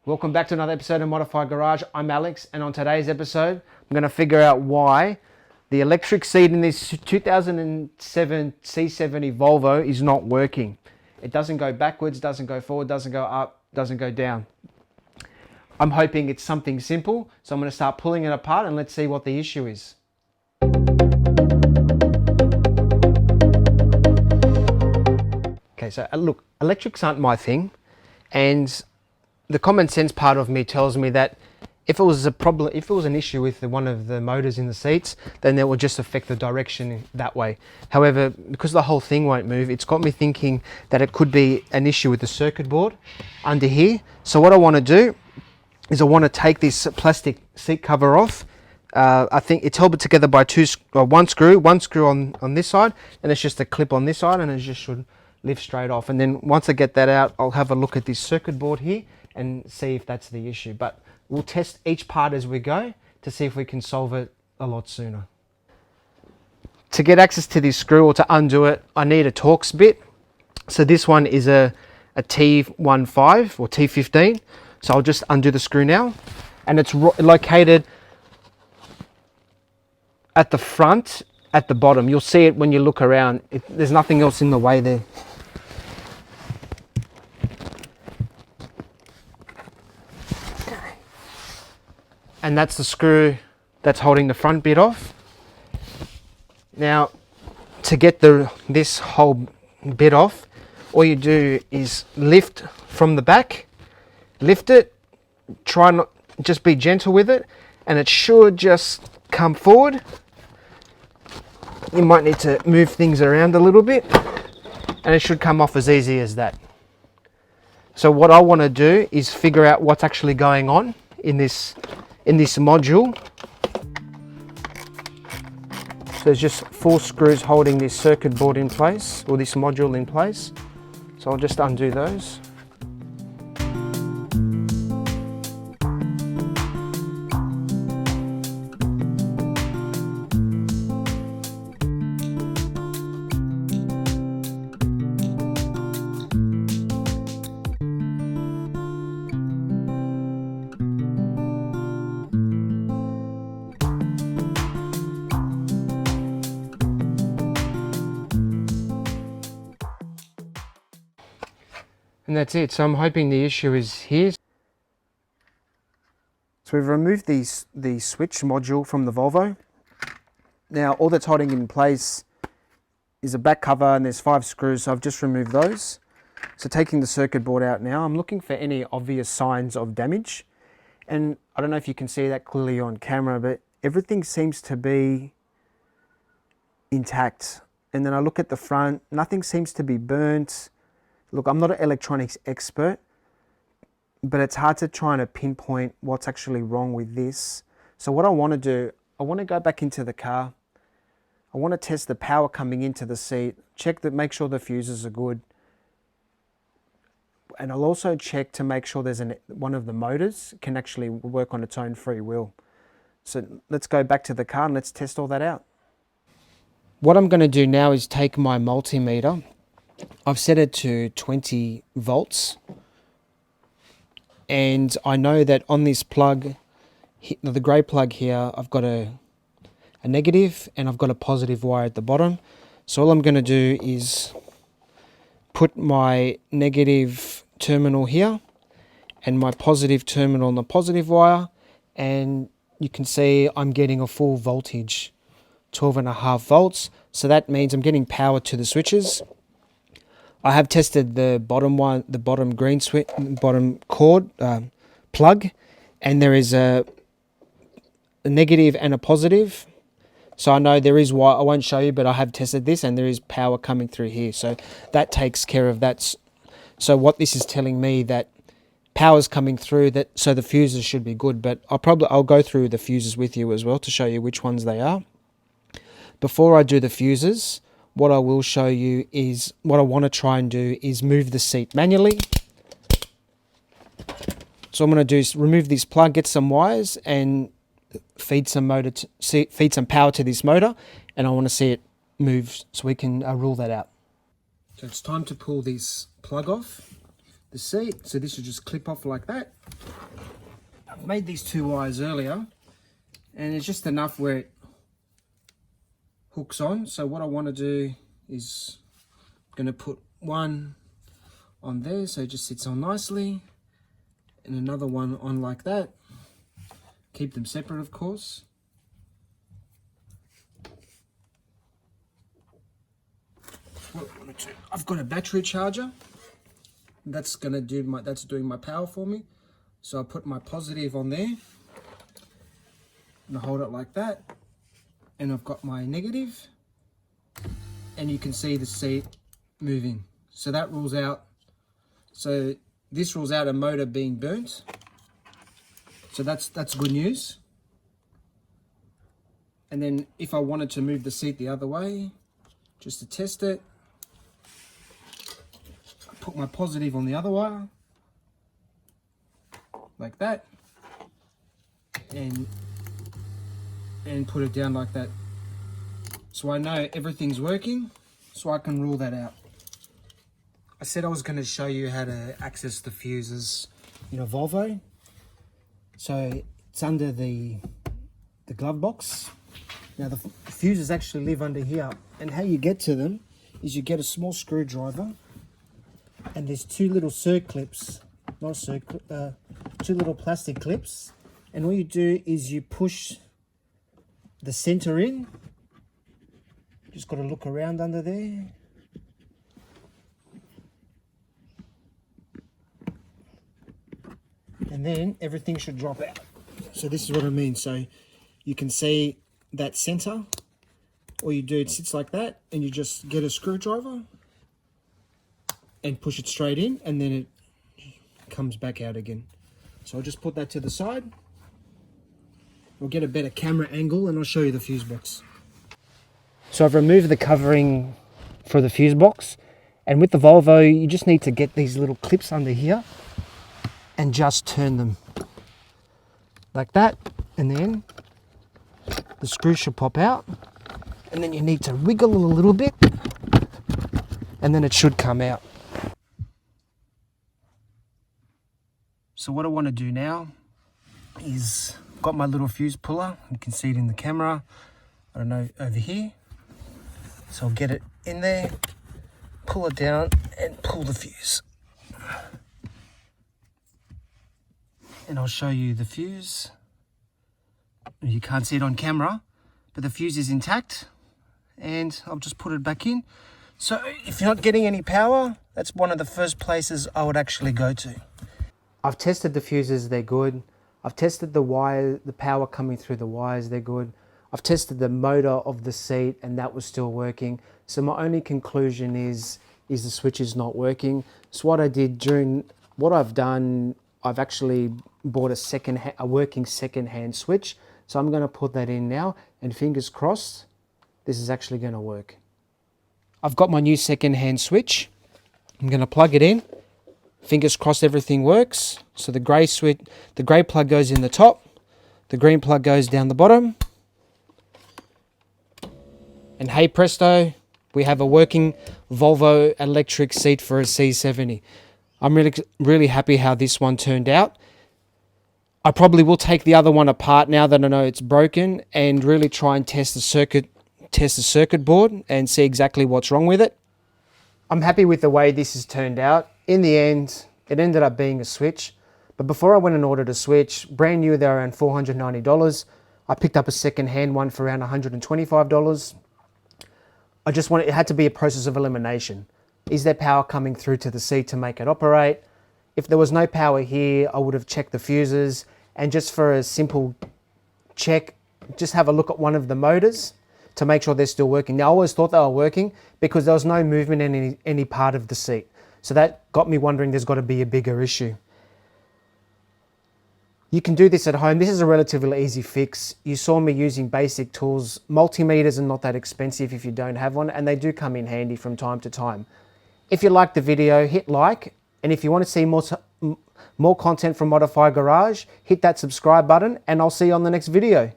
Welcome back to another episode of Modified Garage. I'm Alex, and on today's episode, I'm going to figure out why the electric seat in this 2007 C70 Volvo is not working. It doesn't go backwards, doesn't go forward, doesn't go up, doesn't go down. I'm hoping it's something simple, so I'm going to start pulling it apart and let's see what the issue is. Okay, so look, electrics aren't my thing, and the common sense part of me tells me that if it was a problem, if it was an issue with one of the motors in the seats, then that would just affect the direction that way. However, because the whole thing won't move, it's got me thinking that it could be an issue with the circuit board under here. So what I want to do is I want to take this plastic seat cover off. I think it's held together by one screw on this side, and it's just a clip on this side, and it just should lift straight off. And then once I get that out, I'll have a look at this circuit board here and see if that's the issue. But we'll test each part as we go to see if we can solve it a lot sooner. To get access to this screw or to undo it, I need a Torx bit. So this one is a T15 or T15. So I'll just undo the screw now. And it's located at the front, at the bottom. You'll see it when you look around. There's nothing else in the way there. And that's the screw that's holding the front bit off. Now, to get this whole bit off, all you do is lift from the back, lift it, try not, just be gentle with it, and it should just come forward. You might need to move things around a little bit, and it should come off as easy as that. So what I want to do is figure out what's actually going on in this module. So there's just 4 screws holding this circuit board in place, or this module in place. So I'll just undo those. And that's it. So I'm hoping the issue is here. So we've removed the switch module from the Volvo. Now all that's holding it in place is a back cover, and there's 5 screws, so I've just removed those. So taking the circuit board out now, I'm looking for any obvious signs of damage. And I don't know if you can see that clearly on camera, but everything seems to be intact. And then I look at the front, nothing seems to be burnt. Look, I'm not an electronics expert, but it's hard to try and pinpoint what's actually wrong with this. So what I want to do, I want to go back into the car. I want to test the power coming into the seat, make sure the fuses are good. And I'll also check to make sure there's one of the motors can actually work on its own free will. So let's go back to the car and let's test all that out. What I'm going to do now is take my multimeter. I've set it to 20 volts, and I know that on this plug, the grey plug here, I've got a negative and I've got a positive wire at the bottom. So all I'm going to do is put my negative terminal here and my positive terminal on the positive wire, and you can see I'm getting a full voltage, 12.5 volts. So that means I'm getting power to the switches. I have tested the bottom one, the bottom green switch, bottom cord plug, and there is a negative and a positive. So I know there is wire. I won't show you, but I have tested this, and there is power coming through here. So that takes care of that. So what this is telling me, that power's coming through, that so the fuses should be good. But I'll go through the fuses with you as well to show you which ones they are. Before I do the fuses, what I will show you is, what I want to try and do is move the seat manually. So I'm going to do is remove this plug, get some wires, and feed some power to this motor, and I want to see it move so we can rule that out. So it's time to pull this plug off the seat. So this will just clip off like that. I've made these 2 wires earlier, and it's just enough where it hooks on. So what I want to do is I'm going to put one on there so it just sits on nicely, and another one on like that. Keep them separate, of course. What I want to do, I've got a battery charger. That's doing my power for me. So I put my positive on there, and I hold it like that, and I've got my negative, and you can see the seat moving. So that rules out. So this rules out a motor being burnt. So that's good news. And then if I wanted to move the seat the other way, just to test it, I put my positive on the other wire, like that, and put it down like that. So I know everything's working, so I can rule that out. I said I was going to show you how to access the fuses in a Volvo. So it's under the glove box. Now the fuses actually live under here, and how you get to them is you get a small screwdriver, and there's 2 little circlips, two little plastic clips, and all you do is you push the center in. Just got to look around under there. And then everything should drop out. So this is what I mean. So you can see that center. All you do, it sits like that, and you just get a screwdriver and push it straight in, and then it comes back out again. So I'll just put that to the side. We'll get a better camera angle, and I'll show you the fuse box. So I've removed the covering for the fuse box, and with the Volvo you just need to get these little clips under here and just turn them like that, and then the screw should pop out, and then you need to wiggle a little bit, and then it should come out. So what I want to do now is, got my little fuse puller, you can see it in the camera, I don't know, over here. So I'll get it in there, pull it down, and pull the fuse. And I'll show you the fuse. You can't see it on camera, but the fuse is intact, and I'll just put it back in. So if you're not getting any power, that's one of the first places I would actually go to. I've tested the fuses, they're good. I've tested the wire, the power coming through the wires, they're good. I've tested the motor of the seat, and that was still working. So my only conclusion is the switch is not working. So what I did I've actually bought a working second-hand switch. So I'm going to put that in now, and fingers crossed, this is actually going to work. I've got my new second-hand switch. I'm going to plug it in. Fingers crossed everything works. So the grey plug goes in the top, the green plug goes down the bottom. And hey presto, we have a working Volvo electric seat for a C70. I'm really happy how this one turned out. I probably will take the other one apart now that I know it's broken, and really try and test the circuit board and see exactly what's wrong with it. I'm happy with the way this has turned out. In the end, it ended up being a switch. But before I went and ordered a switch, brand new, they're around $490. I picked up a second-hand one for around $125. It had to be a process of elimination. Is there power coming through to the seat to make it operate? If there was no power here, I would have checked the fuses, and just for a simple check, just have a look at one of the motors to make sure they're still working. Now, I always thought they were working because there was no movement in any part of the seat. So that got me wondering there's got to be a bigger issue. You can do this at home. This is a relatively easy fix. You saw me using basic tools. Multimeters are not that expensive if you don't have one, and they do come in handy from time to time. If you liked the video, hit like, and if you want to see more content from Modify Garage, hit that subscribe button, and I'll see you on the next video.